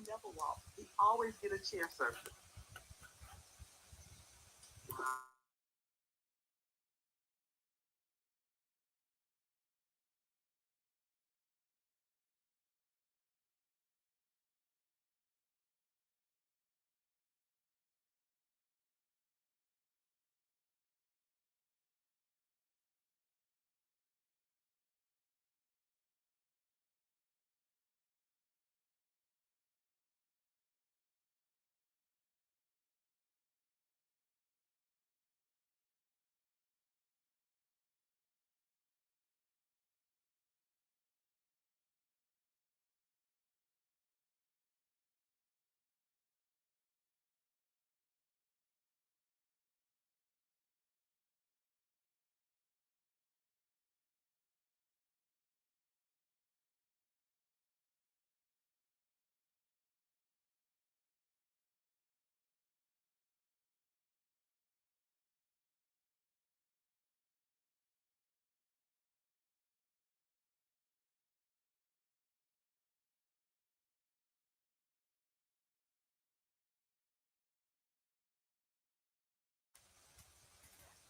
never walk. He always get a chair service.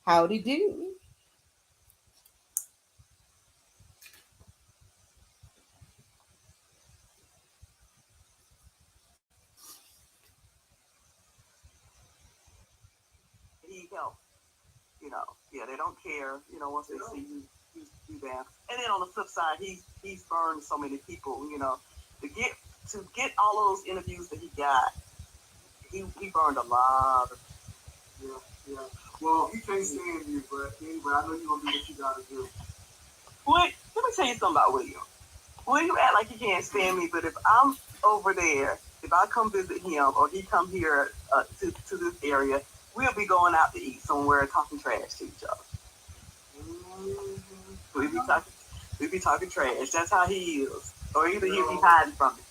Howdy do. He help. Yeah, they don't care. Once they see you there. And then on the flip side, he's burned so many people. To get all those interviews that he got, he burned a lot of. Yeah, yeah. Well, he can't stand you, but anyway, I know you're gonna do what you gotta do. Wait, let me tell you something about William. William act like he can't stand me, but if I'm over there, if I come visit him or he come here to this area, we'll be going out to eat somewhere talking trash to each other. We be talking, we be talking trash. That's how he is. Or either he'll be hiding from me.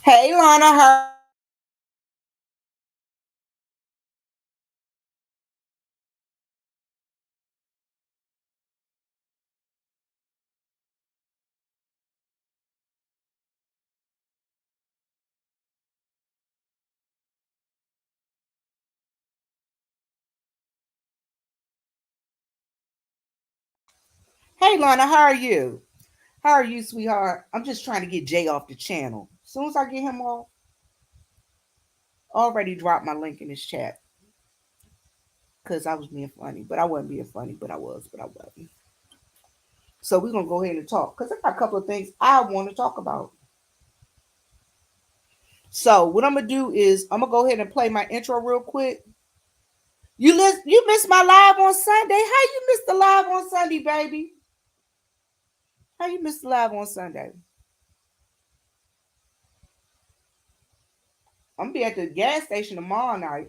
Hey, Lana, how are you? Hey, Lana, how are you? How are you, sweetheart? I'm just trying to get Jay off the channel. As soon as I get him off, I already dropped my link in his chat because I was being funny, but I wasn't being funny, but I was, but I wasn't. So we're gonna go ahead and talk because I got a couple of things I want to talk about. So what I'm gonna do is I'm gonna go ahead and play my intro real quick. You missed my live on Sunday. How you missed the live on Sunday, baby? How you missed the live on Sunday? I'm gonna be at the gas station tomorrow night.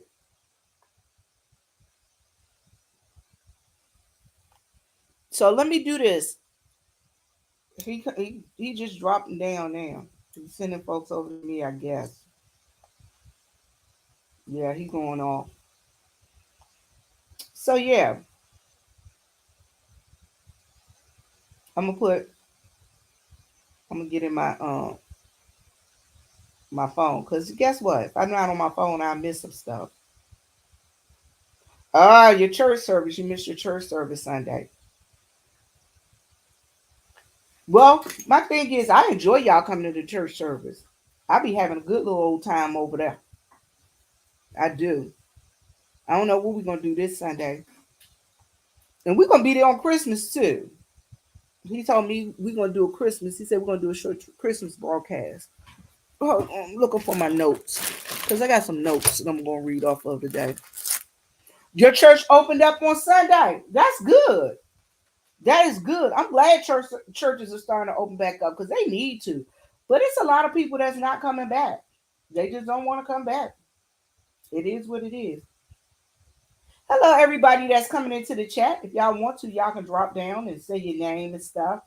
So let me do this. He just dropped them down now. He's sending folks over to me, I guess. Yeah, he going off. So yeah, I'm gonna put. I'm gonna get in my phone because guess what? If I'm not on my phone, I miss some stuff. Ah, your church service. You missed your church service Sunday. Well, my thing is, I enjoy y'all coming to the church service. I be having a good little old time over there. I do. I don't know what we're gonna do this Sunday, and we're gonna be there on Christmas too. He told me we're gonna do a Christmas. He said we're gonna do a short Christmas broadcast. Oh, I'm looking for my notes because I got some notes that I'm gonna read off of today. Your church opened up on Sunday. That's good. That is good. I'm glad churches are starting to open back up because they need to. But it's a lot of people that's not coming back. They just don't want to come back. It is what it is. Hello, everybody that's coming into the chat. If y'all want to, y'all can drop down and say your name and stuff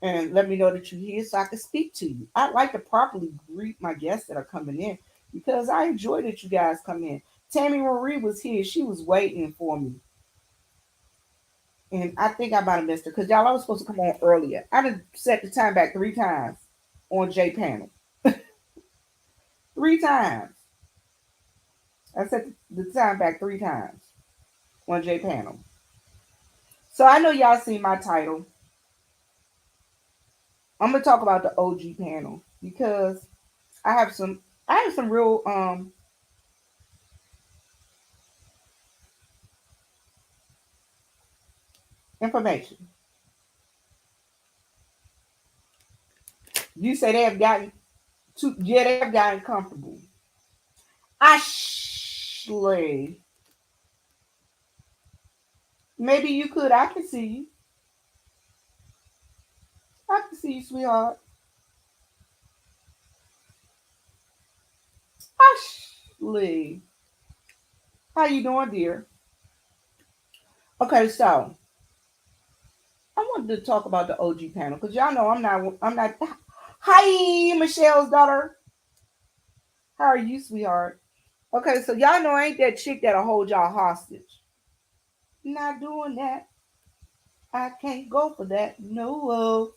and let me know that you're here so I can speak to you. I'd like to properly greet my guests that are coming in because I enjoy that you guys come in. Tammy Marie was here. She was waiting for me. And I think I might have missed her because y'all I was supposed to come on earlier. I done set the time back 3 times on J panel. Three times. I set the time back three times on J panel. So I know y'all see my title. I'm gonna talk about the OG panel because I have some I have some real information. You say they have gotten too yeah, they have gotten comfortable. Ashley, maybe you could. I can see you. I can see you, sweetheart. Ashley, how you doing, dear? Okay, so I wanted to talk about the OG panel because y'all know I'm not. Hi, Michelle's daughter. How are you, sweetheart? Okay, so y'all know I ain't that chick that'll hold y'all hostage. Not doing that. I can't go for that. No,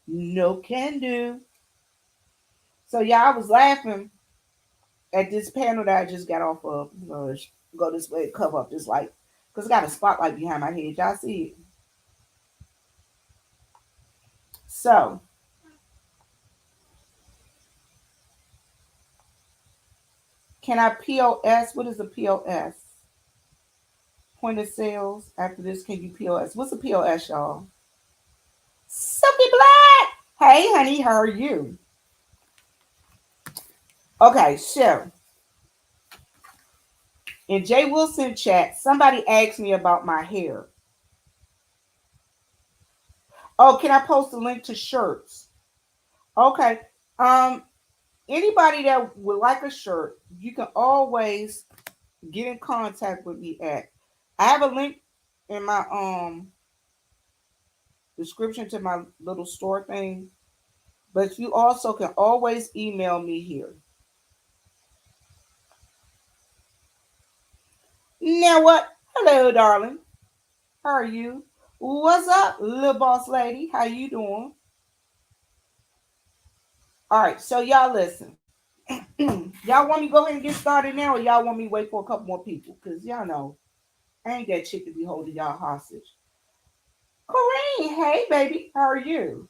no can do. So y'all was laughing at this panel that I just got off of. Go this way, cover up this light. Because it got a spotlight behind my head. Y'all see it? So, can I POS? What is a POS? Point of sales. After this, can you POS? What's a POS, y'all? Sophie Black! Hey, honey, how are you? Okay, so in Jay Wilson chat, somebody asked me about my hair. Oh, can I post a link to shirts? Okay. Um, Anybody that would like a shirt, you can always get in contact with me at. I have a link in my description to my little store thing, but you also can always email me here. Now what? Hello, darling. How are you? What's up, little boss lady? How you doing? All right, so y'all listen. Y'all want me to go ahead and get started now, or y'all want me to wait for a couple more people? Cause y'all know I ain't that chick to be holding y'all hostage. Corrine, hey baby, how are you?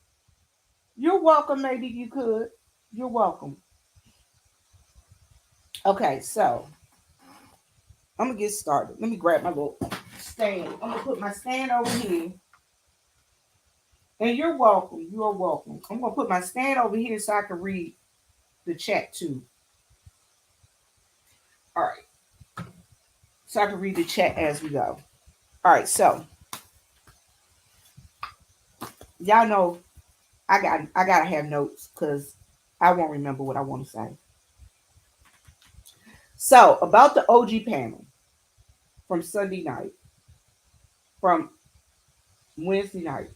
You're welcome. Maybe you could. You're welcome. Okay, so I'm gonna get started. Let me grab my little stand. I'm gonna put my stand over here. And you're welcome. You are welcome. I'm gonna put my stand over here so I can read the chat too. All right. So I can read the chat as we go. All right, so y'all know I gotta have notes because I won't remember what I want to say. So about the OG panel from Sunday night, from Wednesday night.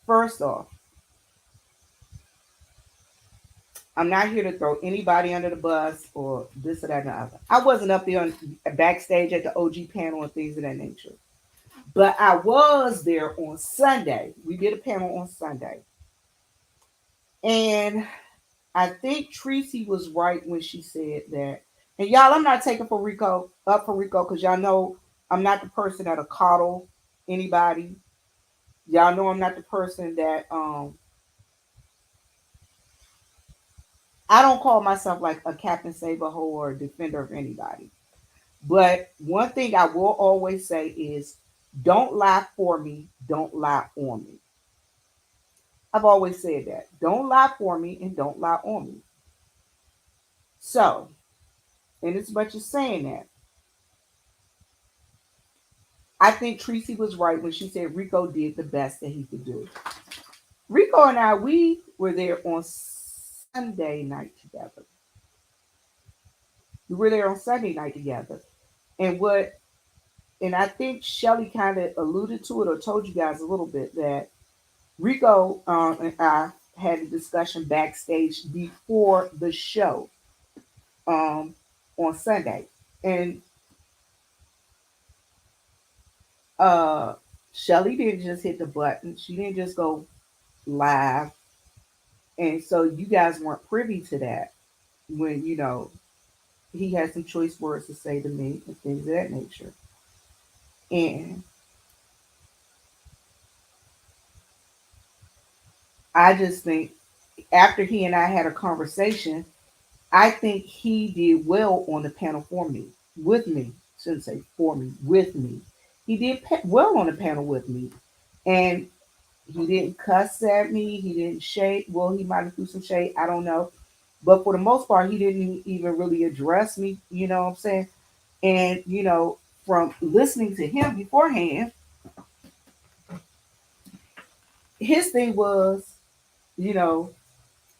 First off, I'm not here to throw anybody under the bus or this or that and the other. I wasn't up there backstage at the OG panel and things of that nature. But I was there on Sunday. We did a panel on Sunday. And I think Tracy was right when she said that. And y'all, I'm not taking for Rico up for Rico because y'all know I'm not the person that'll coddle anybody. Y'all know I'm not the person that I don't call myself like a Captain Saberho or a defender of anybody. But one thing I will always say is don't lie for me, don't lie on me. I've always said that. Don't lie for me and don't lie on me. So, and as much as saying that, I think Tracy was right when she said Rico did the best that he could do. Rico and I, we were there on Sunday night together. We were there on Sunday night together. And and I think Shelly kind of alluded to it or told you guys a little bit that Rico and I had a discussion backstage before the show um, on Sunday. And Shelly didn't just hit the button. She didn't just go live. And so you guys weren't privy to that when, he had some choice words to say to me and things of that nature. And I just think after he and I had a conversation, I think he did well on the panel for me, with me. Shouldn't say for me, with me. He did well on the panel with me. And he didn't cuss at me. He didn't shade. Well, he might have threw some shade. I don't know. But for the most part, he didn't even really address me. You know what I'm saying? And, from listening to him beforehand, his thing was, you know,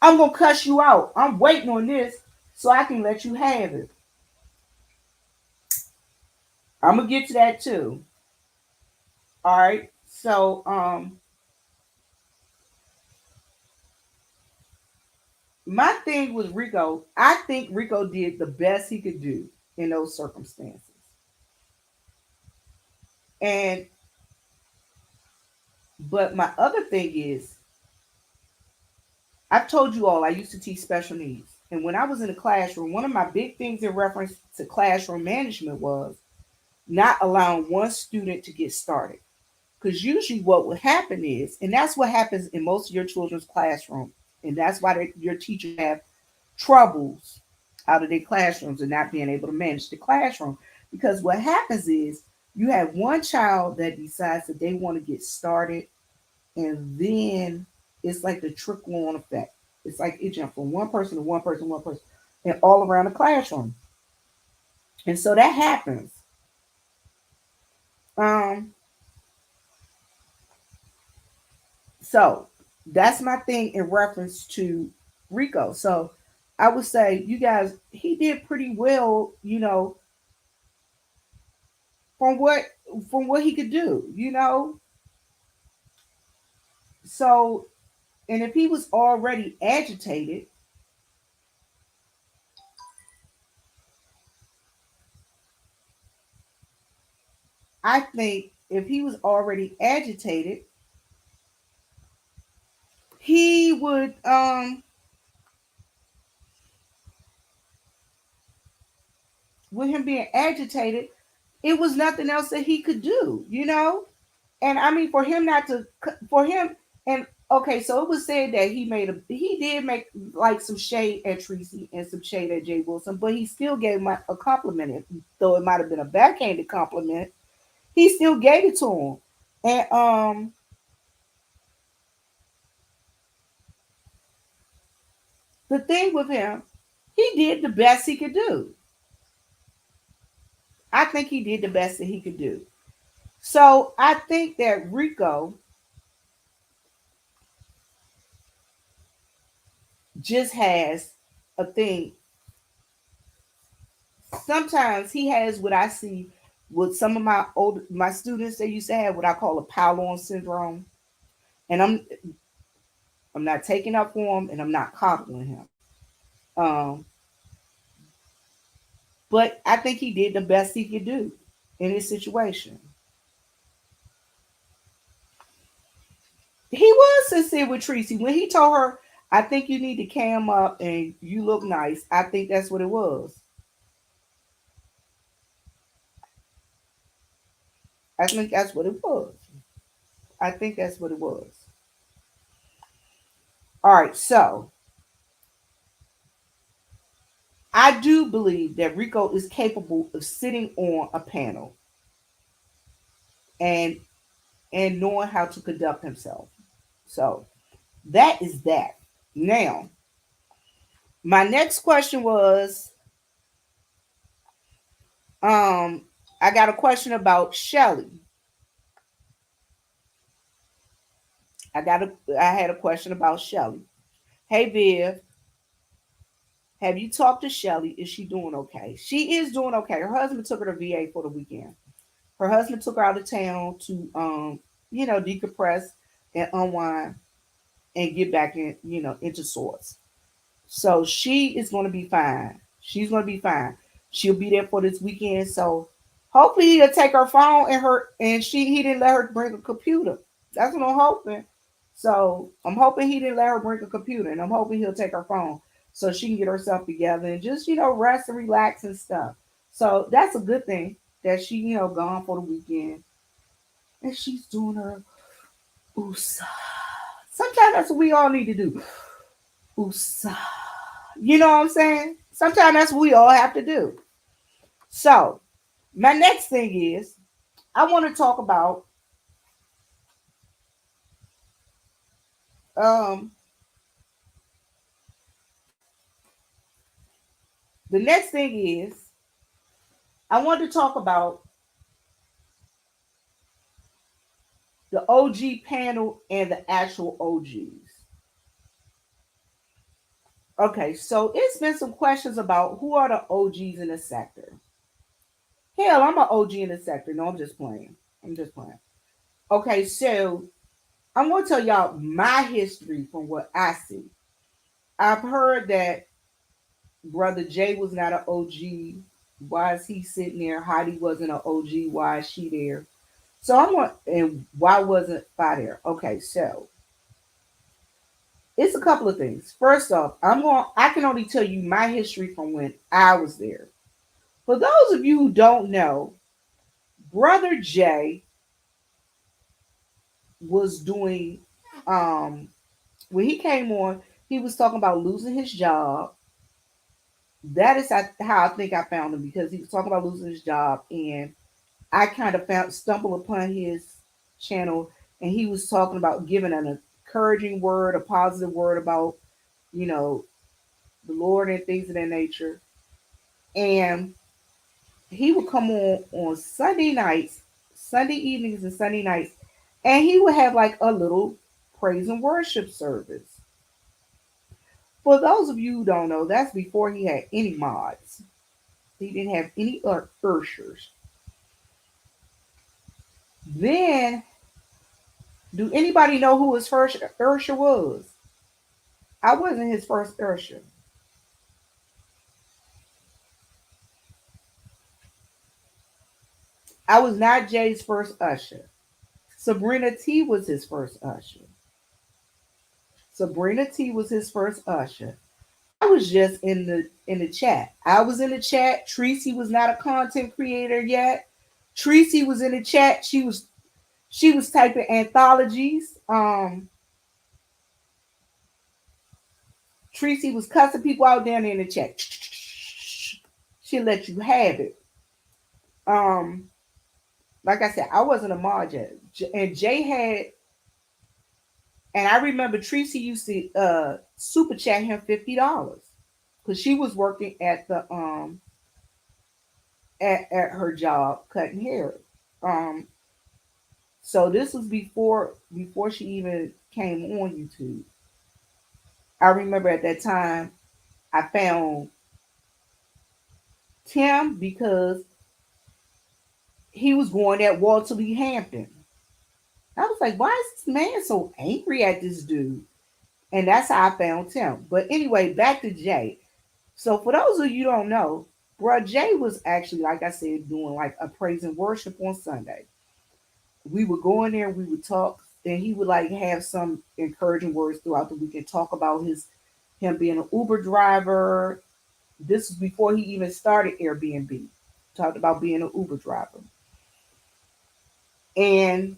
I'm going to cuss you out. I'm waiting on this so I can let you have it. I'm going to get to that too. All right. So, my thing with Rico, I think Rico did the best he could do in those circumstances. And but my other thing is, I've told you all I used to teach special needs. And when I was in the classroom, one of my big things in reference to classroom management was not allowing one student to get started. Because usually what would happen is, and that's what happens in most of your children's classroom, and that's why your teachers have troubles out of their classrooms and not being able to manage the classroom. Because what happens is you have one child that decides that they want to get started, and then it's like the trickle on effect. It's like it jumped from one person to one person, one person, and all around the classroom. And so that happens. Um, so that's my thing in reference to Rico. So I would say you guys, he did pretty well, from what he could do, So, and if he was already agitated, I think if he was already agitated, he would with him being agitated, it was nothing else that he could do. And I mean, for him not to, for him, and okay, so it was said that he did make like some shade at Tracy and some shade at Jay Wilson, but he still gave him a compliment, though it might have been a backhanded compliment. He still gave it to him, and the thing with him, he did the best he could do. I think he did the best that he could do. So I think that Rico just has a thing. Sometimes he has what I see with some of my students. They used to have what I call a pile-on syndrome, and I'm not taking up for him, and I'm not coddling him. Um, but I think he did the best he could do in this situation. He was sincere with Tracy when he told her, "I think you need to cam up and you look nice." I think that's what it was. I think that's what it was. I think that's what it was. All right, so I do believe that Rico is capable of sitting on a panel and knowing how to conduct himself. So that is that. Now, my next question was, um, I got a question about Shelly. I had a question about Shelly. Hey Viv, have you talked to Shelly? Is she doing okay? She is doing okay. Her husband took her to VA for the weekend. Her husband took her out of town to decompress and unwind and get back into sorts. So she is going to be fine. She's going to be fine. She'll be there for this weekend. So hopefully he'll take her phone and he didn't let her bring a computer. That's what I'm hoping. So I'm hoping he didn't let her bring a computer, and I'm hoping he'll take her phone so she can get herself together and just rest and relax and stuff. So that's a good thing that she gone for the weekend and she's doing her oosa. Sometimes that's what we all need to do. Oosa. You know what I'm saying? Sometimes that's what we all have to do. So my next thing is I want to talk about um the next thing is I want to talk about the OG panel and the actual OGs. Okay, so it's been some questions about who are the OGs in the sector. Hell, I'm an OG in the sector. No, I'm just playing. I'm just playing. Okay, so I'm going to tell y'all my history from what I see. I've heard that Brother Jay was not an OG. Why is he sitting there? Heidi wasn't an OG. Why is she there? So I'm going, and why wasn't Fi there? Okay, so it's a couple of things. First off, I can only tell you my history from when I was there. For those of you who don't know, Brother Jay was doing when he came on, he was talking about losing his job. That is how I think I found him because he was talking about losing his job, and I kind of stumbled upon his channel, and he was talking about giving an encouraging word, a positive word about you know the Lord and things of that nature. And he would come on Sunday nights, Sunday evenings, and Sunday nights, and he would have like a little praise and worship service. For those of you who don't know, that's before he had any mods. He didn't have any ushers. Then, do anybody know who his first usher was? I wasn't his first usher. I was not Jay's first usher. Sabrina T was his first usher. Sabrina T was his first usher. I was just in the chat. I was in the chat. Tracy was not a content creator yet. Tracy was in the chat. She was typing anthologies. Tracy was cussing people out down there in the chat. She'll let you have it. Um, like I said, I wasn't a mod yet. And Jay had, and I remember Tracy used to super chat him $50 because she was working at her job cutting hair. Um, so this was before she even came on YouTube. I remember at that time I found Tim because he was going at Walter Lee Hampton. I was like, why is this man so angry at this dude? And that's how I found Tim. But anyway, back to Jay. So for those of you who don't know, bro, Jay was actually, like I said, doing like a praise and worship on Sunday. We would go in there, we would talk, and he would like have some encouraging words throughout the week and talk about him being an Uber driver. This was before he even started Airbnb. Talked about being an Uber driver. And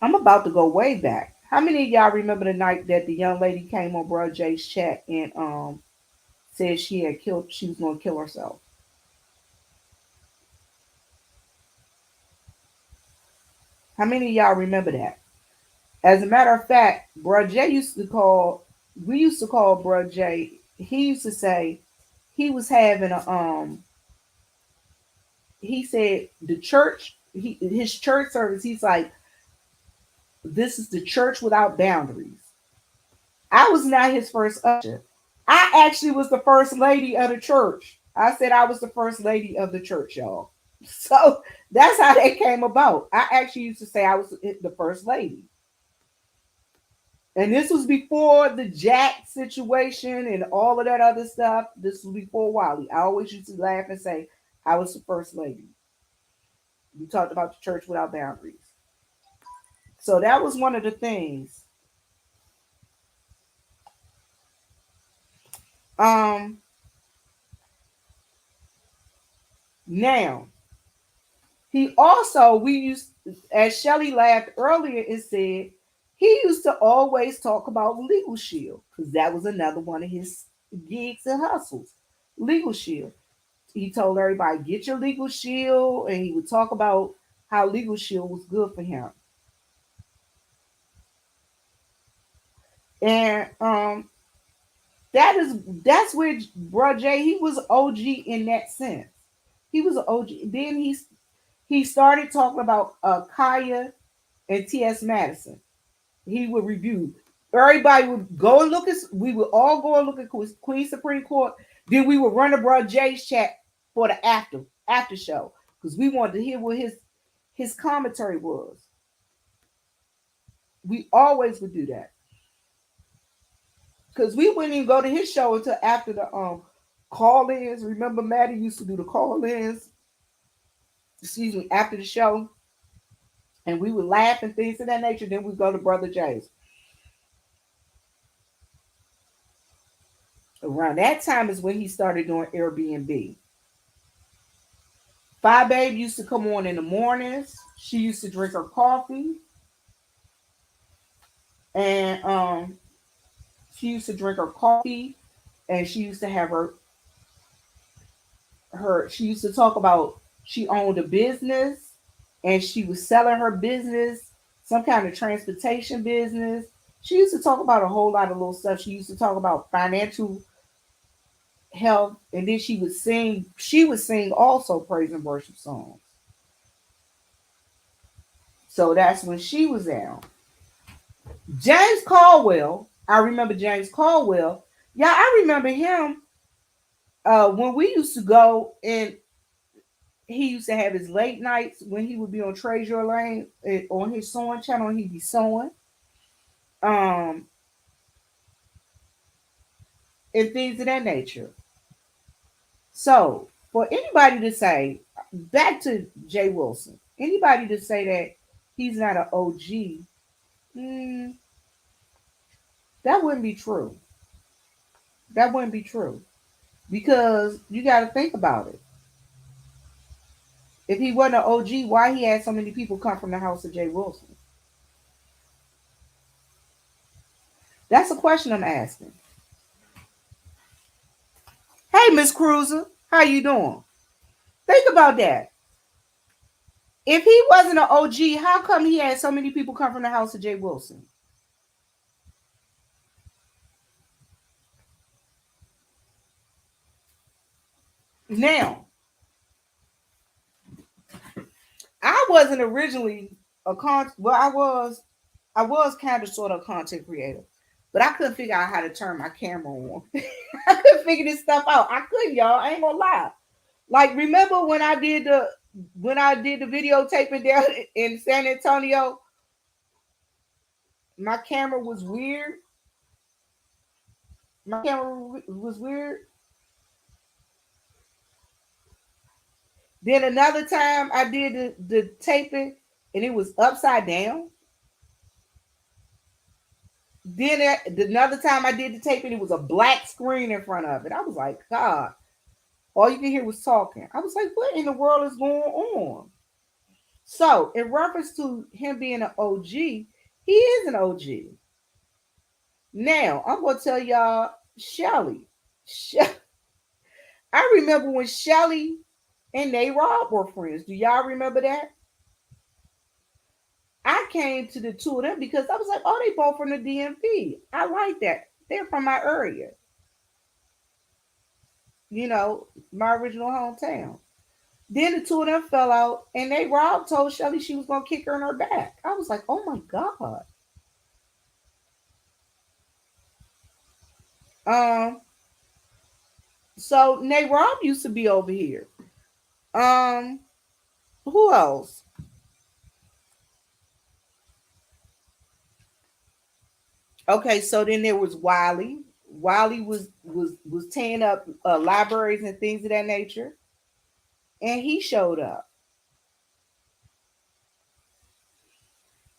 I'm about to go way back. How many of y'all remember the night that the young lady came on Bro Jay's chat and said she was gonna kill herself? How many of y'all remember that? As a matter of fact, Bro Jay we used to call Bro Jay, he used to say he was having he said the church, his church service, he's like, this is the church without boundaries. I was not his first usher. I actually was the first lady of the church. I said I was the first lady of the church, y'all. So that's how that came about. I actually used to say I was the first lady. And this was before the Jack situation and all of that other stuff. This was before Wiley. I always used to laugh and say I was the first lady. We talked about the church without boundaries. So that was one of the things. Um, Now he also we used, as Shelly laughed earlier and said, he used to always talk about Legal Shield because that was another one of his gigs and hustles. Legal Shield. He told everybody get your Legal Shield, and he would talk about how Legal Shield was good for him. And that is that's where Bro Jay, he was OG in that sense. He was an OG. Then he started talking about Kaya and T.S. Madison. He would review. Everybody would go and look at. We would all go and look at Queen Supreme Court. Then we would run the Bro Jay's chat for the after show because we wanted to hear what his commentary was. We always would do that because we wouldn't even go to his show until after the call-ins. Remember, Maddie used to do the call-ins. Excuse me, after the show, and we would laugh and things of that nature. Then we go to Brother Jay's. Around that time is when he started doing Airbnb. Five Babe used to come on in the mornings. She used to drink her coffee, and she used to drink her coffee, and she used to have her. She used to talk about she owned a business, and she was selling her business, some kind of transportation business. She used to talk about a whole lot of little stuff. She used to talk about financial health, and then she would sing. She would sing also praise and worship songs. So that's when she was out. James Caldwell, I remember James Caldwell. Yeah, I remember him when we used to go and he used to have his late nights when he would be on Treasure Lane on his sewing channel. He'd be sewing, um, and things of that nature. So for anybody to say, back to Jay Wilson, anybody to say that he's not an OG, mm, that wouldn't be true. That wouldn't be true because you got to think about it. If he wasn't an OG, why he had so many people come from the house of Jay Wilson? That's a question I'm asking. Hey, Miss Cruiser, how you doing? Think about that. If he wasn't an OG, how come he had so many people come from the house of Jay Wilson? Now, I wasn't originally a well, I was kind of sort of a content creator, but I couldn't figure out how to turn my camera on. I couldn't figure this stuff out. I couldn't, y'all. I ain't gonna lie. Like, remember when I did the videotaping down in San Antonio? My camera was weird. My camera was weird. Then another time I did the taping and it was upside down. Then another time I did the taping, it was a black screen in front of it. I was like, God, all you can hear was talking. I was like, what in the world is going on? So, in reference to him being an OG, he is an OG. Now, I'm going to tell y'all, Shelly. I remember when Shelly and Nate Rob were friends. Do y'all remember that? I came to the two of them because I was like, oh, they both from the DMV. I like that. They're from my area, my original hometown. Then the two of them fell out, and they Rob told Shelly she was gonna kick her in her back. I was like, oh my god. Um, so Nate Rob used to be over here. Um, who else? Okay, so then there was Wiley. Wiley was tearing up libraries and things of that nature, and he showed up.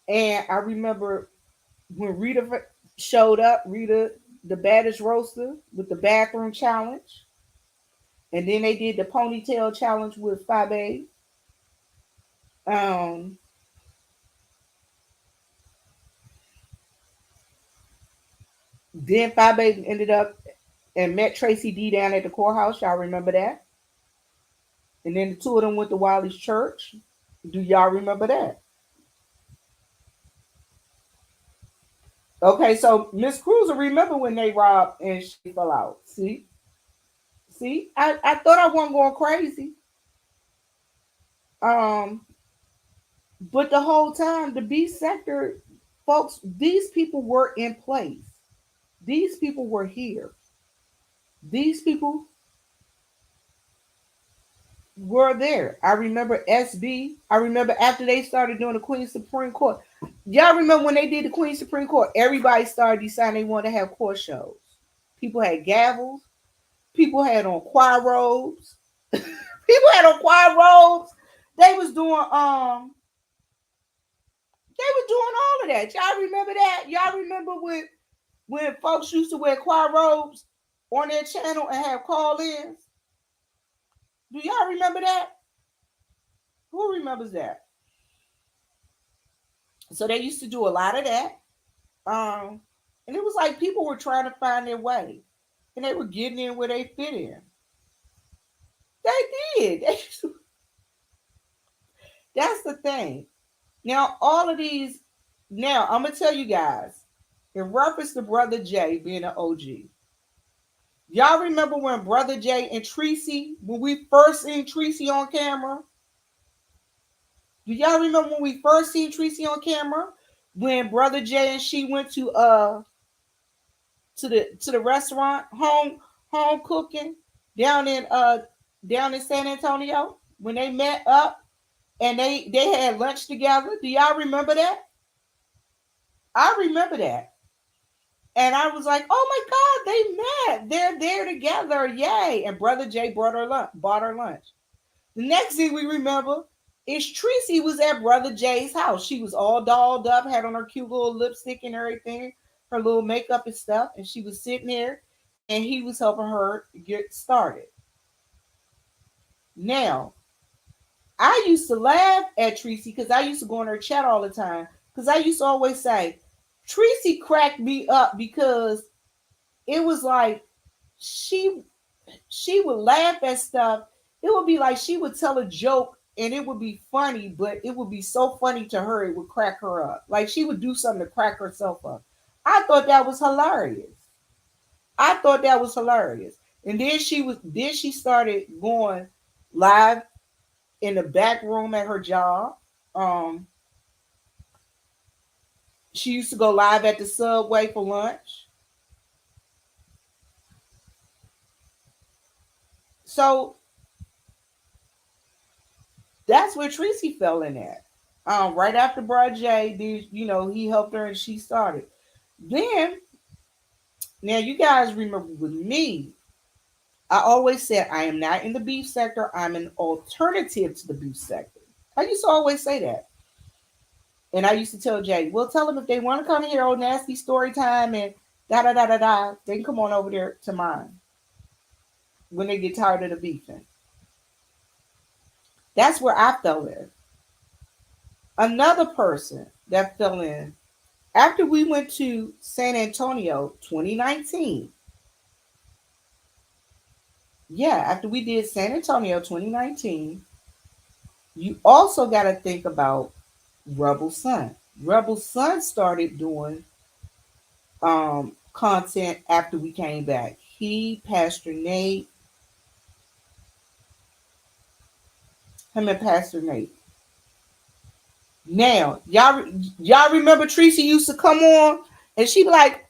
And I remember when Rita showed up, Rita, the baddest roaster, with the bathroom challenge. And then they did the ponytail challenge with Fabe. Um, then Fabe ended up and met Tracy D down at the courthouse. Y'all remember that? And then the two of them went to Wiley's church. Do y'all remember that? Okay, so Miss Cruiser, remember when they robbed and she fell out? See, I thought I wasn't going crazy. Um, but the whole time, the B sector folks, these people were in place. These people were here. These people were there. I remember SB. I remember after they started doing the Queen Supreme Court. Y'all remember when they did the Queen Supreme Court? Everybody started deciding they wanted to have court shows. People had gavels. People had on choir robes. People had on choir robes. They was doing they was doing all of that. Y'all remember that? Y'all remember when folks used to wear choir robes on their channel and have call-ins? Do y'all remember that? Who remembers that? So they used to do a lot of that. Um, and it was like people were trying to find their way. And they were getting in where they fit in. They did. That's the thing. Now, all of these, now I'm gonna tell you guys, in reference to Brother Jay being an OG. Y'all remember when Brother Jay and Tracy, when we first seen Tracy on camera? Do y'all remember when we first seen Tracy on camera? When Brother Jay and she went to the restaurant, home cooking down in San Antonio when they met up and they had lunch together. Do y'all remember that? I remember that. And I was like, oh my God, they met. They're there together. Yay. And Brother Jay bought her lunch. The next thing we remember is Tracy was at Brother Jay's house. She was all dolled up, had on her cute little lipstick and everything, her little makeup and stuff. And she was sitting there and he was helping her get started. Now, I used to laugh at Tracy because I used to go in her chat all the time. Because I used to always say, Tracy cracked me up because it was like she would laugh at stuff. It would be like she would tell a joke and it would be funny, but it would be so funny to her it would crack her up. Like she would do something to crack herself up. I thought that was hilarious. I thought that was hilarious. And then she started going live in the back room at her job. Um, she used to go live at the Subway for lunch. So that's where Tracy fell in at. Right after Brad J, he helped her and she started. Then, now you guys remember with me, I always said I am not in the beef sector. I'm an alternative to the beef sector. I used to always say that. And I used to tell Jay, well, tell them if they want to come here on Nasty Story Time and da da da da da, they can come on over there to mine when they get tired of the beefing. That's where I fell in. Another person that fell in after we went to San Antonio 2019. Yeah, after we did San Antonio 2019, you also got to think about Rebel Sun. Rebel Sun started doing content after we came back. He, Pastor Nate, him and Pastor Nate. Now, y'all remember Tracy used to come on and she'd be like,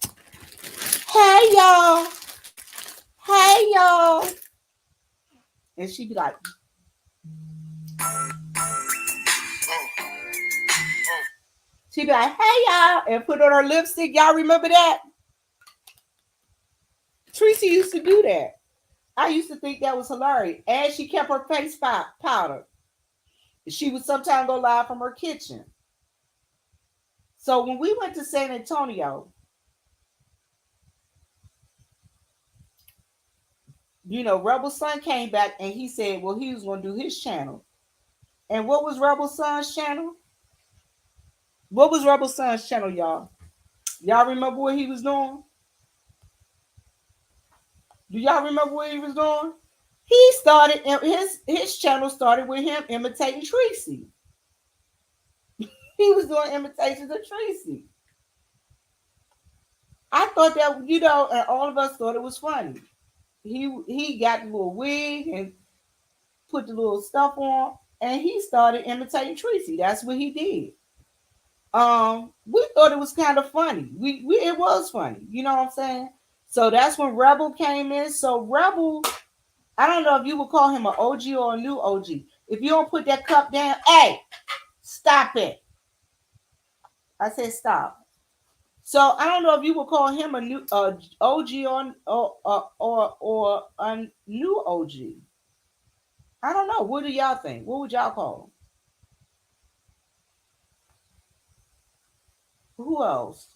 hey y'all, hey y'all. And she'd be like, hey y'all, and put on her lipstick. Y'all remember that? Tracy used to do that. I used to think that was hilarious. And she kept her face powder. She would sometimes go live from her kitchen. So when we went to San Antonio, Rebel Son came back and he said, well, he was going to do his channel. And what was Rebel Son's channel? What was Rebel Son's channel, y'all? Y'all remember what he was doing? Do y'all remember what he was doing? He started his channel started with him imitating Tracy. He was doing imitations of Tracy. I thought that and all of us thought it was funny. He got the little wig and put the little stuff on, and he started imitating Tracy. That's what he did. We thought it was kind of funny. We it was funny. You know what I'm saying? So that's when Rebel came in. So Rebel, I don't know if you would call him an OG or a new OG. If you don't put that cup down, hey, stop it. I said stop. So I don't know if you would call him a new OG or a new OG. I don't know. What do y'all think? What would y'all call him? Who else?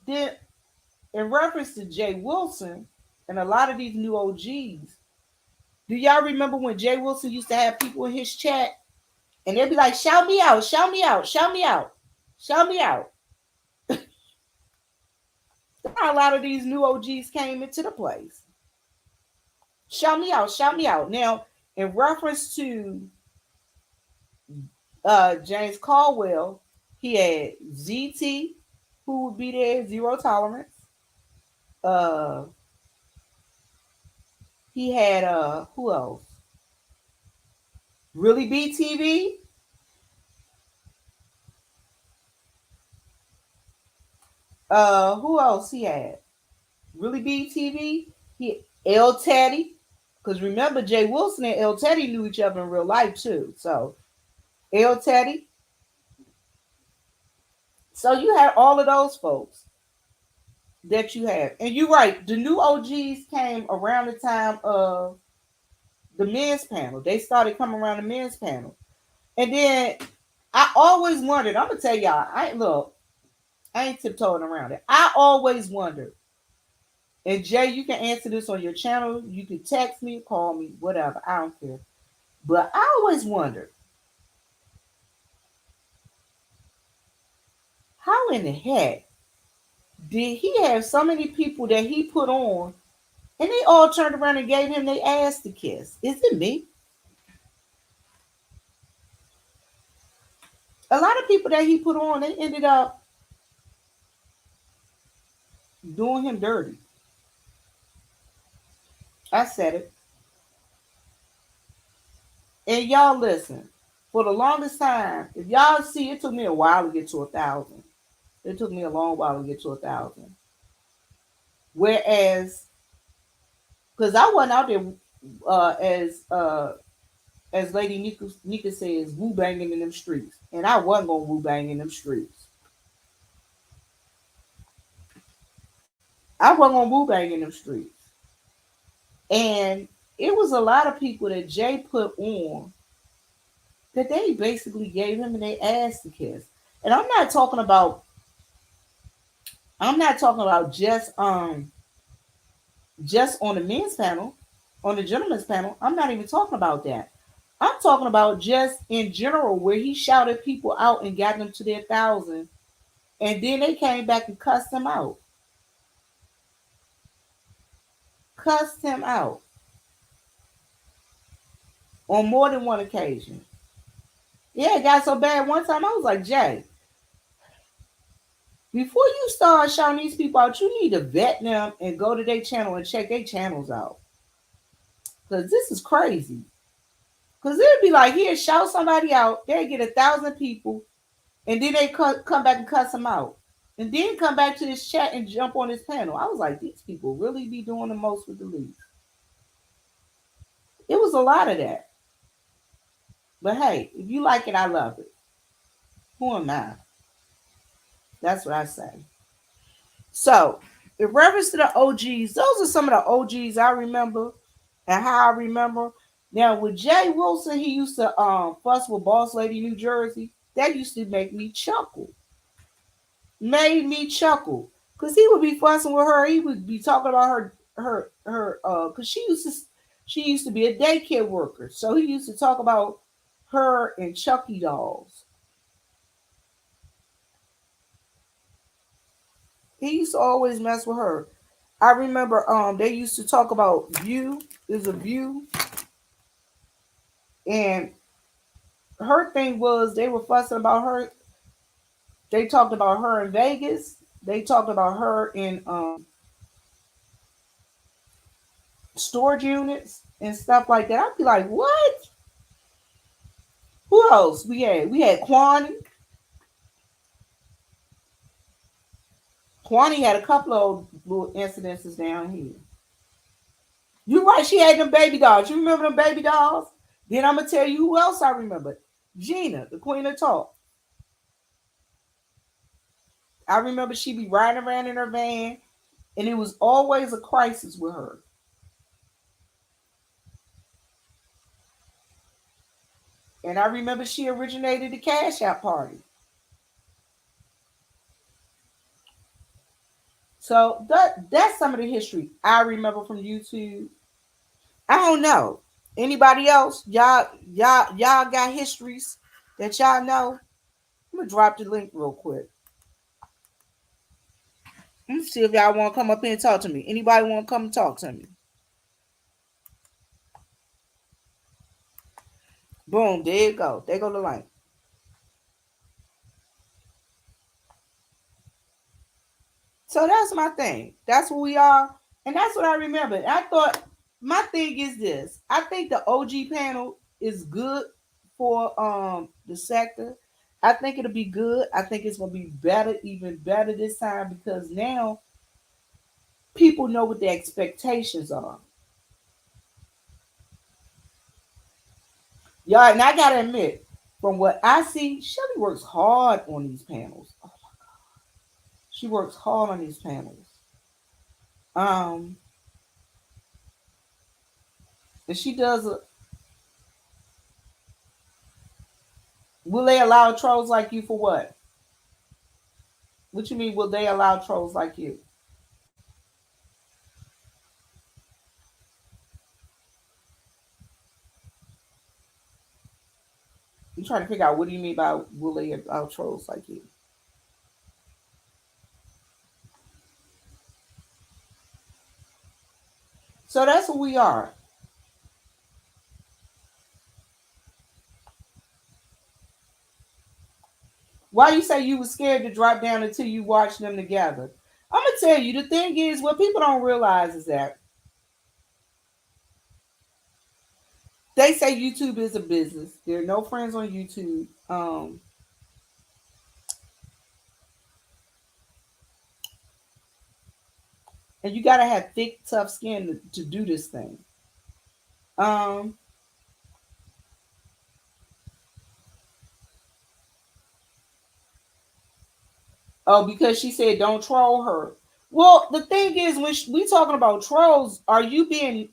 Then, in reference to Jay Wilson and a lot of these new OGs, do y'all remember when Jay Wilson used to have people in his chat and they'd be like, shout me out, shout me out, shout me out, shout me out. A lot of these new OGs came into the place. Shout me out, shout me out. Now, in reference to James Caldwell, he had ZT, who would be there, Zero Tolerance. Uh, he had who else? Really BTV. Who else he had? Really BTV. He L Teddy. Because remember, Jay Wilson and L Teddy knew each other in real life too. So L Teddy. So you had all of those folks that you have. And you're right, the new OGs came around the time of the men's panel. They started coming around the men's panel. And then I always wondered, I'm gonna tell y'all, I ain't tiptoeing around it. I always wondered, and Jay, you can answer this on your channel. You can text me, call me, whatever. I don't care. But I always wondered, how in the heck did he have so many people that he put on and they all turned around and gave him their ass to kiss? Is it me? A lot of people that he put on, they ended up doing him dirty. I said it. And y'all listen. For the longest time, if y'all see, it took me a while to get to 1,000. It took me a long while to get to 1,000. Whereas, because I wasn't out there as Lady Nika says, woo banging in them streets, and I wasn't gonna woo bang in them streets. I wasn't gonna woo bang in them streets, and it was a lot of people that Jay put on that they basically gave him their ass to kiss. And I'm not talking about just on the men's panel, on the gentlemen's panel. I'm not even talking about that. I'm talking about just in general where he shouted people out and got them to their 1,000, and then they came back and cussed him out. Cussed him out on more than one occasion. Yeah, it got so bad one time I was like, Jay, before you start shouting these people out, you need to vet them and go to their channel and check their channels out. Because this is crazy. Because it'd be like, here, shout somebody out, they get 1,000 people, and then they come back and cuss them out. And then come back to this chat and jump on this panel. I was like, these people really be doing the most with the least. It was a lot of that. But hey, if you like it, I love it. Who am I? That's what I say. So, in reference to the OGs, those are some of the OGs I remember and how I remember. Now, with Jay Wilson, he used to fuss with Boss Lady New Jersey. That used to make me chuckle. Made me chuckle. Cause he would be fussing with her. He would be talking about cause she used to be a daycare worker. So he used to talk about her and Chucky dolls. He used to always mess with her. I remember they used to talk about View. There's a View, and her thing was they were fussing about her. They talked about her in Vegas. They talked about her in storage units and stuff like that. I'd be like, what? Who else? We had Kwani. Kwani had a couple of little incidences down here. You're right. She had them baby dolls. You remember them baby dolls? Then I'm gonna tell you who else I remember. Gina, the Queen of Talk. I remember she be riding around in her van, and it was always a crisis with her. And I remember she originated the Cash Out Party. So that's some of the history I remember from YouTube. I don't know. Anybody else? Y'all got histories that y'all know? I'm gonna drop the link real quick. Let me see if y'all want to come up here and talk to me. Anybody want to come and talk to me? Boom, there you go. There go the link. So that's my thing. That's what we are, and that's what I remember. I thought my thing is this. I think the OG panel is good for the sector. I think it'll be good. I think it's gonna be better, even better this time because now people know what their expectations are. Y'all, and I gotta admit, from what I see, Shelly works hard on these panels. She works hard on these panels. Um, and she does. Will they allow trolls like you for what? What you mean? Will they allow trolls like you? I'm trying to figure out what do you mean by will they allow trolls like you? So that's what we are. Why you say you were scared to drop down until you watched them together? I'm gonna tell you the thing is what people don't realize is that they say YouTube is a business. There are no friends on YouTube. And you gotta have thick, tough skin to do this thing. Um, oh, because she said don't troll her. Well, the thing is, when we talking about trolls, are you being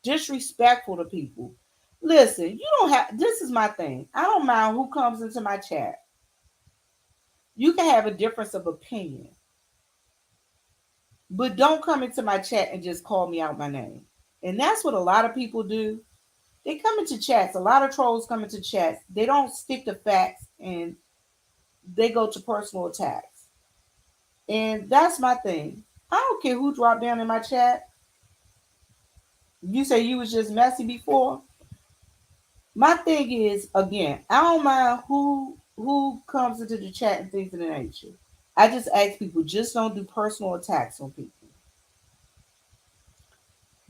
disrespectful to people? Listen, you don't have. This is my thing. I don't mind who comes into my chat. You can have a difference of opinion, but don't come into my chat and just call me out my name. And that's what a lot of people do. They come into chats. A lot of trolls come into chats. They don't stick to facts and they go to personal attacks. And that's my thing. I don't care who dropped down in my chat. You say you was just messy before. My thing is, again, I don't mind who comes into the chat and things of the nature. I just ask people just don't do personal attacks on people.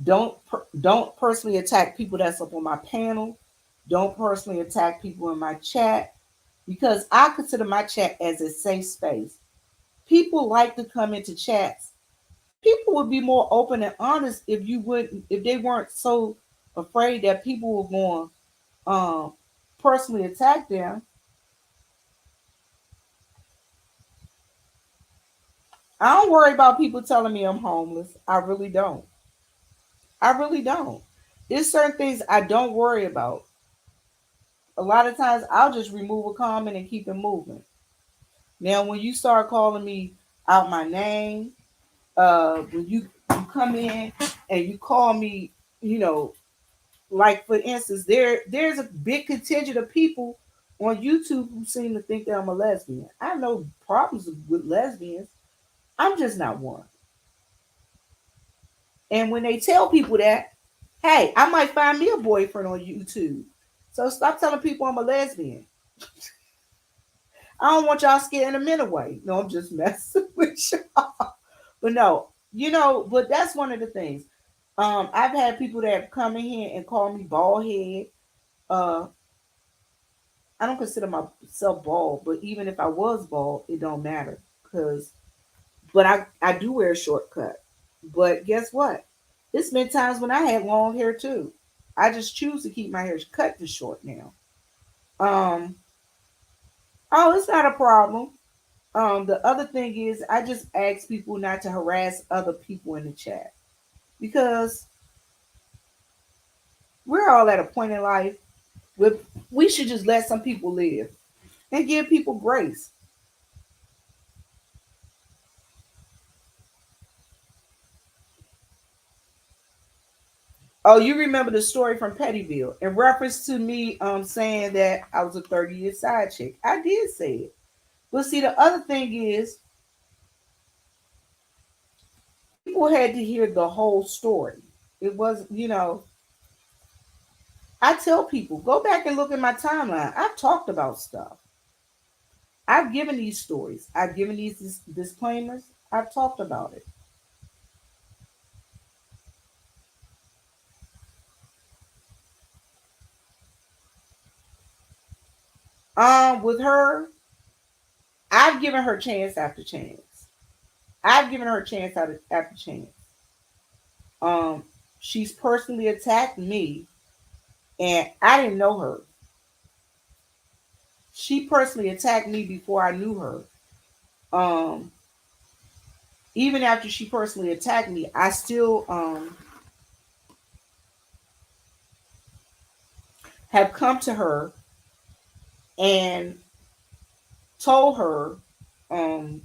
Don't personally attack people that's up on my panel. Don't personally attack people in my chat because I consider my chat as a safe space. People like to come into chats. People would be more open and honest if they weren't so afraid that people were going personally attack them. I don't worry about people telling me I'm homeless. I really don't. I really don't. There's certain things I don't worry about. a lot of times I'll just remove a comment and keep it moving. Now, when you start calling me out my name, when you come in and you call me, you know, like for instance, there's a big contingent of people on YouTube who seem to think that I'm a lesbian. I have no problems with lesbians. I'm just not one. And when they tell people that, hey, I might find me a boyfriend on YouTube. So stop telling people I'm a lesbian. I don't want y'all scaring them in away. No, I'm just messing with y'all. But no, but that's one of the things. I've had people that have come in here and call me bald head. Uh, I don't consider myself bald, but even if I was bald, it don't matter. But I do wear a short cut. But guess what? It's been times when I had long hair too. I just choose to keep my hair cut to short now. Um, oh, it's not a problem. The other thing is, I just ask people not to harass other people in the chat because we're all at a point in life where we should just let some people live and give people grace. Oh, you remember the story from Pettyville in reference to me saying that I was a 30-year side chick. I did say it. But see, the other thing is, people had to hear the whole story. It was, I tell people, go back and look at my timeline. I've talked about stuff. I've given these stories. I've given these disclaimers. I've talked about it. With her, I've given her chance after chance. I've given her chance after chance. Um, she's personally attacked me, and I didn't know her. She personally attacked me before I knew her. Um, Even after she personally attacked me, I still have come to her and told her, um,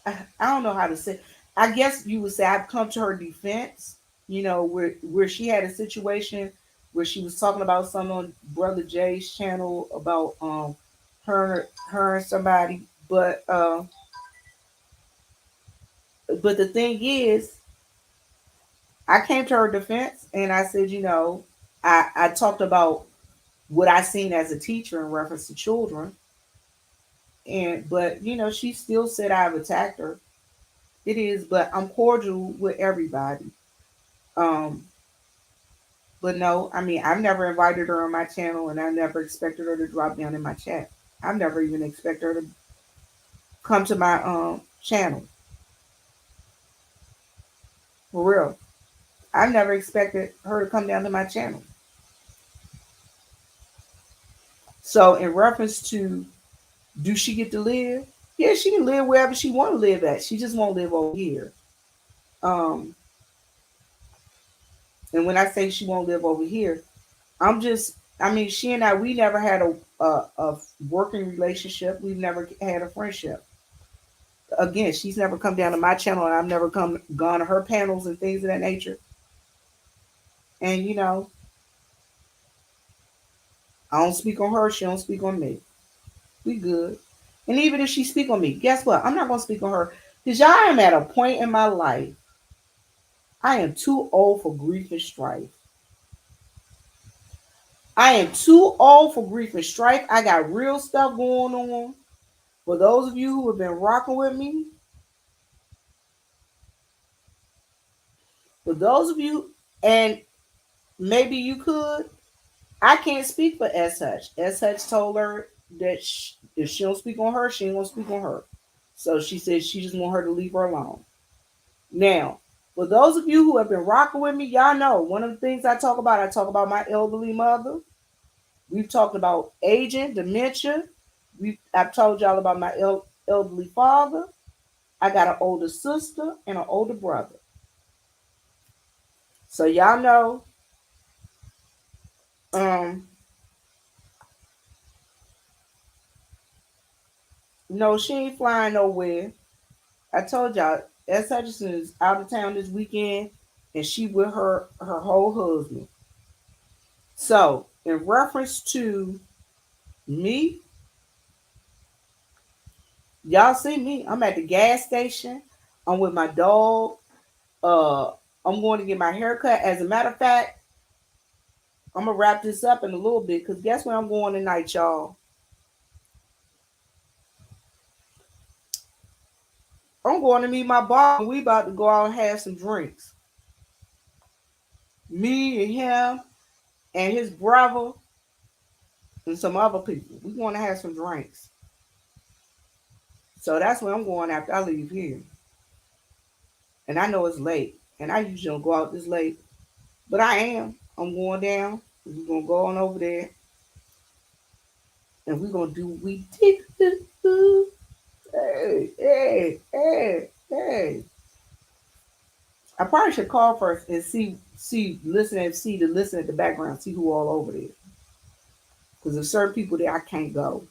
I don't know how to say. I guess you would say I've come to her defense. Where she had a situation where she was talking about something on Brother Jay's channel about her and somebody, but the thing is, I came to her defense and I said, I talked about what I seen as a teacher in reference to children, and but she still said I've attacked her. It is, but I'm cordial with everybody. Um, but no, I mean I've never invited her on my channel, and I never expected her to drop down in my chat. I've never even expected her to come to my channel for real. I've never expected her to come down to my channel. So in reference to, do she get to live? Yeah, she can live wherever she want to live at. She just won't live over here. Um, and when I say she won't live over here, I mean, she and I, we never had a working relationship. We've never had a friendship. Again, she's never come down to my channel, and I've never gone to her panels and things of that nature. And I don't speak on her. She don't speak on me. We good. And even if she speak on me, guess what? I'm not gonna speak on her because y'all, am at a point in my life. I am too old for grief and strife. I am too old for grief and strife. I got real stuff going on. For those of you who have been rocking with me, for those of you, and maybe you could, I can't speak for S. Hutch. S. Hutch told her that if she don't speak on her, she ain't gonna speak on her. So she said she just want her to leave her alone. Now, for those of you who have been rocking with me, y'all know one of the things I talk about my elderly mother. We've talked about aging, dementia. I've told y'all about my elderly father. I got an older sister and an older brother. So y'all know, No, she ain't flying nowhere. I told y'all, S. Hutchinson is out of town this weekend, and she with her whole husband. So, in reference to me, y'all see me. I'm at the gas station. I'm with my dog. Uh, I'm going to get my hair cut. As a matter of fact, I'm gonna wrap this up in a little bit because guess where I'm going tonight, y'all? I'm going to meet my boss. And we about to go out and have some drinks. Me and him and his brother and some other people. We want to have some drinks. So that's where I'm going after I leave here. And I know it's late. And I usually don't go out this late. But I am. I'm going down. We're gonna go on over there and we're gonna do what we did. Hey, hey, hey, hey. I probably should call first and see the listen at the background, see who all over there. Because there's certain people there I can't go.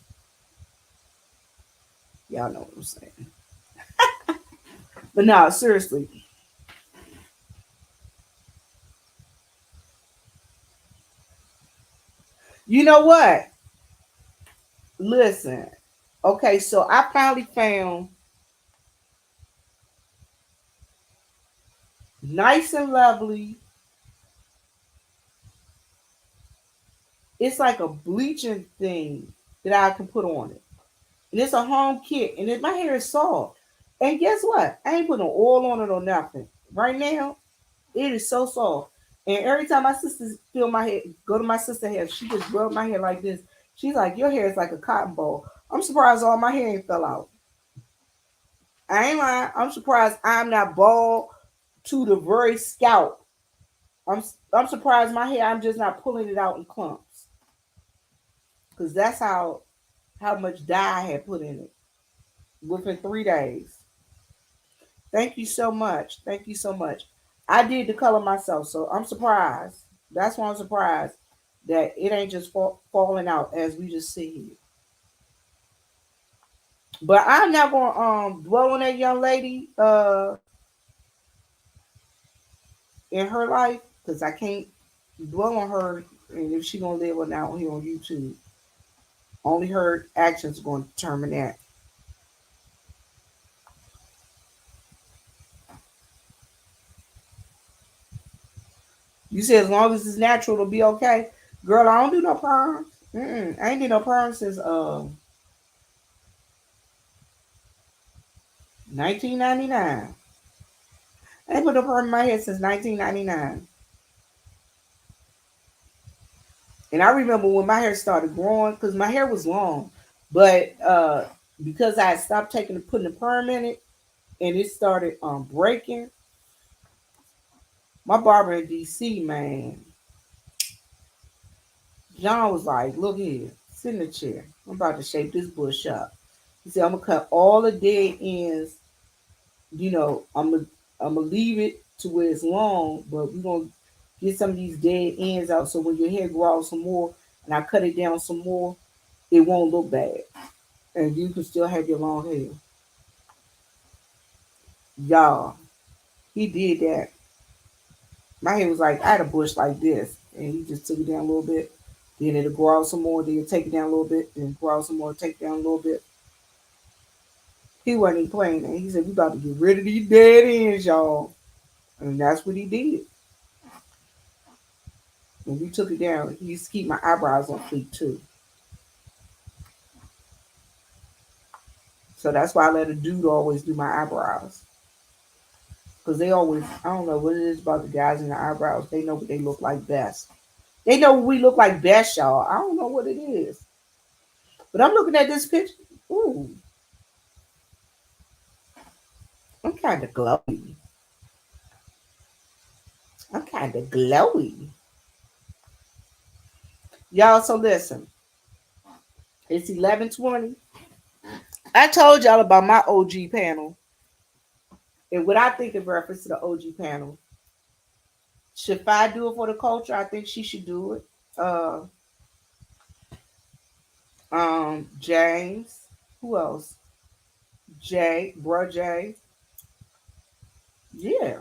Y'all know what I'm saying. But no, seriously. You know what? Listen. Okay, so I finally found nice and lovely. It's like a bleaching thing that I can put on it. And it's a home kit. And my hair is soft. And guess what? I ain't putting no oil on it or nothing. Right now, it is so soft. And every time my sisters feel my hair, go to my sister's hair, she just rub my hair like this. She's like, your hair is like a cotton ball. I'm surprised all my hair ain't fell out. I ain't lying. I'm surprised I'm not bald to the very scalp. I'm I'm surprised my hair. I'm just not pulling it out in clumps because that's how much dye I had put in it within 3 days. Thank you so much. Thank you so much. I did the color myself, so I'm surprised. That's why I'm surprised that it ain't just falling out as we just see here. But I'm not gonna dwell on that young lady in her life because I can't dwell on her and if she gonna live or not here on YouTube. Only her actions are gonna determine that. You said as long as it's natural, it'll be okay. Girl, I don't do no perms. I ain't did no perms since 1999. I ain't put no perm in my head since 1999. And I remember when my hair started growing, because my hair was long, but because I had stopped putting the perm in it, and it started breaking. My barber in DC, man, John was like, "Look here, sit in the chair. I'm about to shape this bush up." He said, "I'm gonna cut all the dead ends. You know, I'm gonna leave it to where it's long, but we're gonna get some of these dead ends out. So when your hair grows some more, and I cut it down some more, it won't look bad, and you can still have your long hair." Y'all, he did that. My hair was like I had a bush like this, and he just took it down a little bit. Then it'll grow out some more. Then you take it down a little bit. Then grow out some more. Take it down a little bit. He wasn't even playing. And he said, "We about to get rid of these dead ends, y'all." And that's what he did. When we took it down, he used to keep my eyebrows on fleek too. So that's why I let a dude always do my eyebrows. Because they always, I don't know what it is about the guys in the eyebrows. They know what they look like best. They know what we look like best, y'all. I don't know what it is. But I'm looking at this picture. Ooh, I'm kind of glowy. I'm kind of glowy. Y'all, so listen. It's 11:20. I told y'all about my OG panel. And what I think in reference to the OG panel. Should I do it for the culture? I think she should do it. James. Who else? Jay. Yeah,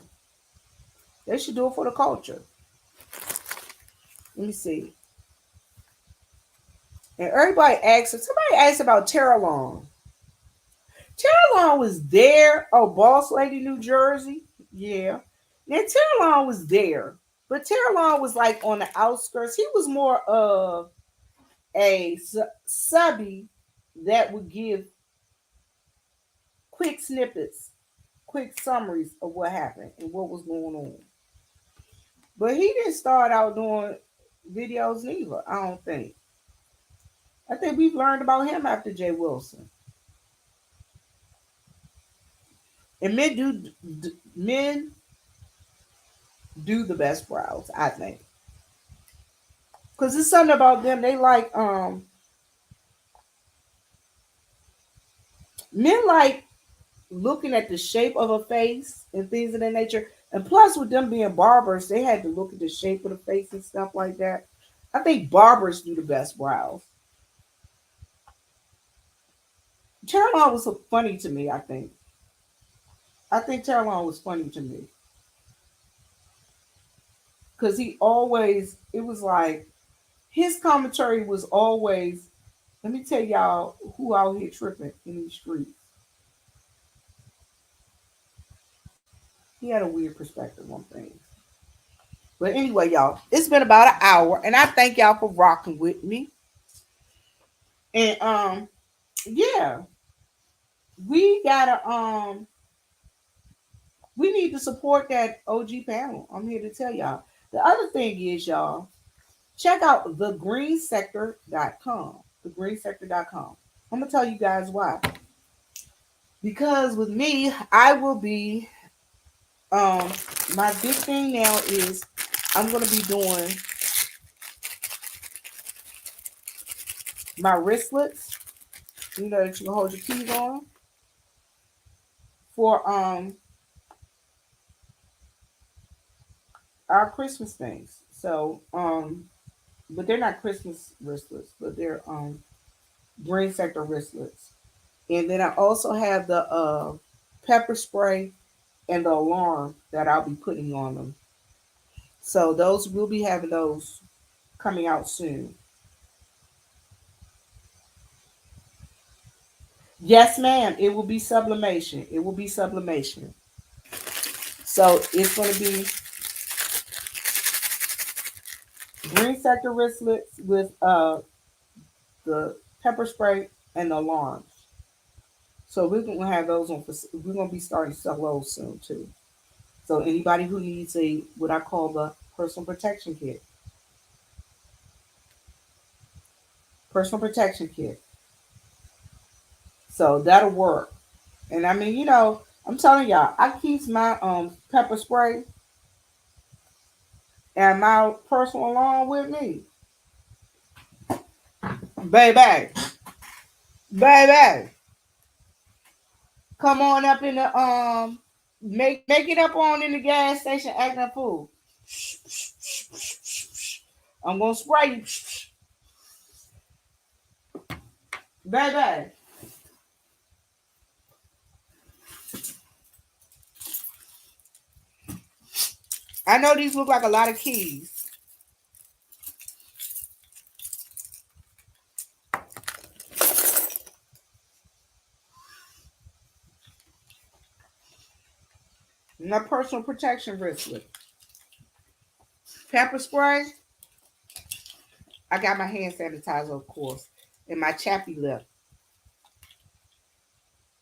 they should do it for the culture. Let me see. And everybody asks, somebody asked about Tara Long. Tara Long was there. Oh, Boss Lady, New Jersey. Yeah. Now Tara Long was there, but Tara Long was like on the outskirts. He was more of a subby that would give quick snippets, quick summaries of what happened and what was going on. But he didn't start out doing videos neither, I don't think. I think we've learned about him after Jay Wilson. And men do the best brows, I think. Because it's something about them. They like men like looking at the shape of a face and things of that nature. And plus, with them being barbers, they had to look at the shape of the face and stuff like that. I think barbers do the best brows. Terrell was so funny to me. I think Terrell was funny to me because he always. It was like his commentary was always. Let me tell y'all who out here tripping in these streets. He had a weird perspective on things. But anyway, y'all, it's been about an hour, and I thank y'all for rocking with me. And yeah, we gotta we need to support that OG panel. I'm here to tell y'all. The other thing is, y'all, check out thegreensector.com. Thegreensector.com. I'm gonna tell you guys why. Because with me, I will be my big thing now is I'm gonna be doing my wristlets, that you can hold your keys on for our Christmas things. So but they're not Christmas wristlets, but they're green sector wristlets. And then I also have the pepper spray and the alarm that I'll be putting on them. So those we'll be having those coming out soon. Yes, ma'am. It will be sublimation. It will be sublimation. So it's going to be green sector wristlets with the pepper spray and the alarms. So we're going to have those on. We're going to be starting to sell those soon too. So anybody who needs a what I call the personal protection kit. So that'll work. And I mean, I'm telling y'all, I keep my pepper spray and my personal alarm with me, baby, baby. Come on up in the make it up on in the gas station acting a fool. I'm gonna spray you, baby. I know these look like a lot of keys. My personal protection bracelet, pepper spray. I got my hand sanitizer, of course, and my chappy lip.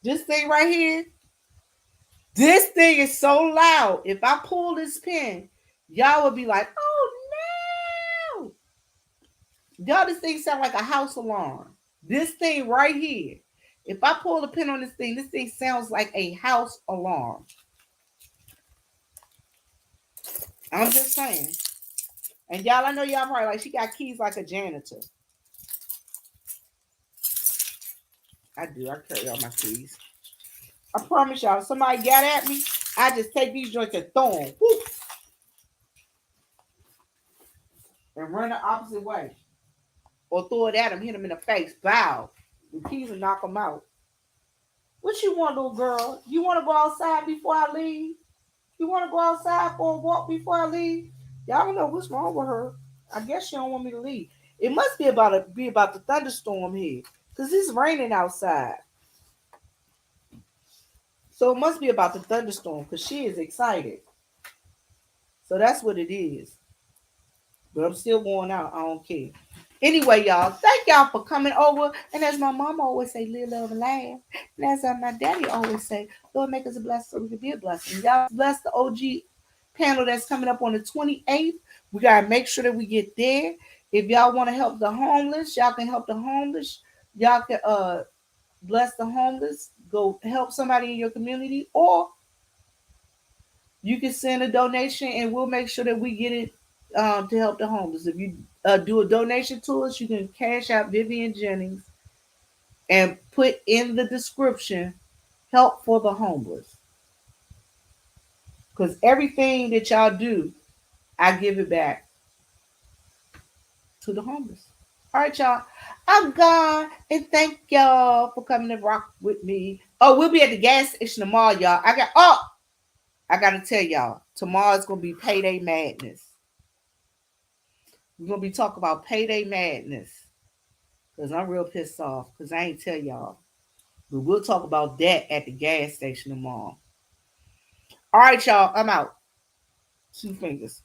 This thing right here, this thing is so loud. If I pull this pin, y'all would be like, "Oh no!" Y'all, this thing sound like a house alarm. This thing right here. If I pull the pin on this thing sounds like a house alarm. I'm just saying. And y'all, I know y'all probably like she got keys like a janitor. I do. I carry all my keys. I promise y'all, if somebody got at me, I just take these joints and throw them. Whoop, and run the opposite way. Or throw it at them, hit them in the face. Bow. The keys will knock them out. What you want, little girl? You want to go outside before I leave? You want to go outside for a walk before I leave? Y'all don't know what's wrong with her. I guess she don't want me to leave. It must be about the thunderstorm here, cause it's raining outside. So it must be about the thunderstorm, cause she is excited. So that's what it is. But I'm still going out. I don't care. Anyway, y'all, thank y'all for coming over. And as my mama always say, live, love, and laugh. And as my daddy always say, Lord, make us a blessing so we can be a blessing. Y'all bless the OG panel that's coming up on the 28th. We got to make sure that we get there. If y'all want to help the homeless, y'all can help the homeless. Y'all can bless the homeless. Go help somebody in your community. Or you can send a donation and we'll make sure that we get it to help the homeless. If you do a donation to us, you can cash out Vivian Jennings and put in the description help for the homeless. Because everything that y'all do, I give it back to the homeless. All right, y'all. I'm gone. And thank y'all for coming to rock with me. Oh, we'll be at the gas station tomorrow, y'all. I gotta tell y'all, tomorrow's gonna be payday madness. We're gonna be talking about payday madness. Cause I'm real pissed off. Cause I ain't tell y'all. But we'll talk about that at the gas station tomorrow. All right, y'all. I'm out. Two fingers.